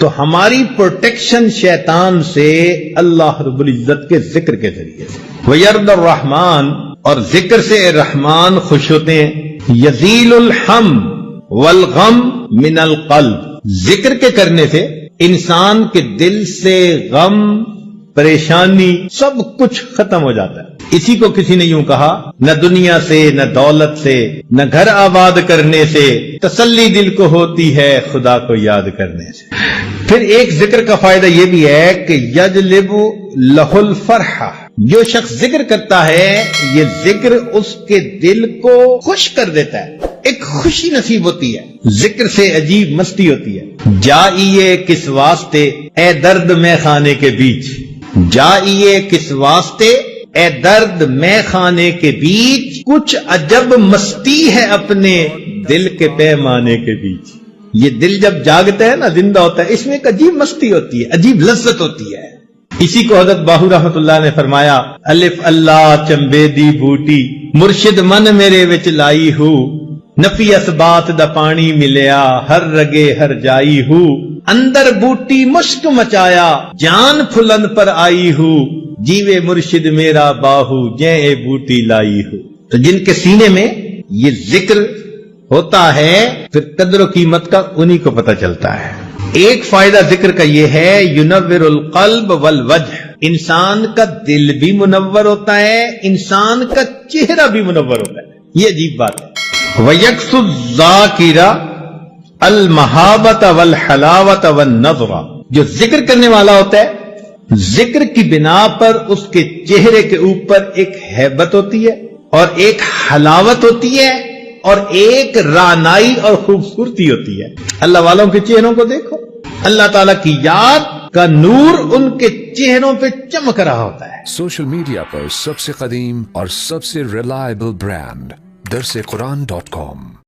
تو ہماری پروٹیکشن شیطان سے اللہ رب العزت کے ذکر کے ذریعے سے. وَيَرْضَ الرحمن، اور ذکر سے رحمان خوش ہوتے ہیں. یزیل الحم والغم من القلب، ذکر کے کرنے سے انسان کے دل سے غم، پریشانی، سب کچھ ختم ہو جاتا ہے. اسی کو کسی نے یوں کہا، نہ دنیا سے، نہ دولت سے، نہ گھر آباد کرنے سے تسلی دل کو ہوتی ہے خدا کو یاد کرنے سے. پھر ایک ذکر کا فائدہ یہ بھی ہے کہ یجلب لہ الفرح، جو شخص ذکر کرتا ہے یہ ذکر اس کے دل کو خوش کر دیتا ہے، ایک خوشی نصیب ہوتی ہے. ذکر سے عجیب مستی ہوتی ہے. جائیے کس واسطے اے درد میں خانے کے بیچ، جائیے کس واسطے اے درد میں خانے کے بیچ، کچھ عجب مستی ہے اپنے دل کے پیمانے کے بیچ. یہ دل جب جاگتا ہے نا، زندہ ہوتا ہے، اس میں ایک عجیب مستی ہوتی ہے، عجیب لذت ہوتی ہے. اسی کو حضرت باہو رحمت اللہ نے فرمایا، الف اللہ چمبے دی بوٹی مرشد من میرے وچ لائی ہو، نفی اسبات دا پانی ملیا ہر رگے ہر جائی ہو، اندر بوٹی مشک مچایا جان پھلن پر آئی ہو، جیوے مرشد میرا باہو جے اے بوٹی لائی ہو. تو جن کے سینے میں یہ ذکر ہوتا ہے پھر قدر و قیمت کا انہی کو پتہ چلتا ہے. ایک فائدہ ذکر کا یہ ہے، ینور القلب والوجہ، انسان کا دل بھی منور ہوتا ہے، انسان کا چہرہ بھی منور ہوتا ہے. یہ عجیب بات ہے. وَيَكْسُ الذَّاكِرَ الْمَحَابَةَ وَالْحَلَاوَةَ وَالنَّظْرَ، جو ذکر کرنے والا ہوتا ہے ذکر کی بنا پر اس کے چہرے کے اوپر ایک ہیبت ہوتی ہے اور ایک حلاوت ہوتی ہے اور ایک رعنائی اور خوبصورتی ہوتی ہے. اللہ والوں کے چہروں کو دیکھو، اللہ تعالیٰ کی یاد کا نور ان کے چہروں پہ چمک رہا ہوتا ہے. سوشل میڈیا پر سب سے قدیم اور سب سے ریلائبل برانڈ درسقرآن.com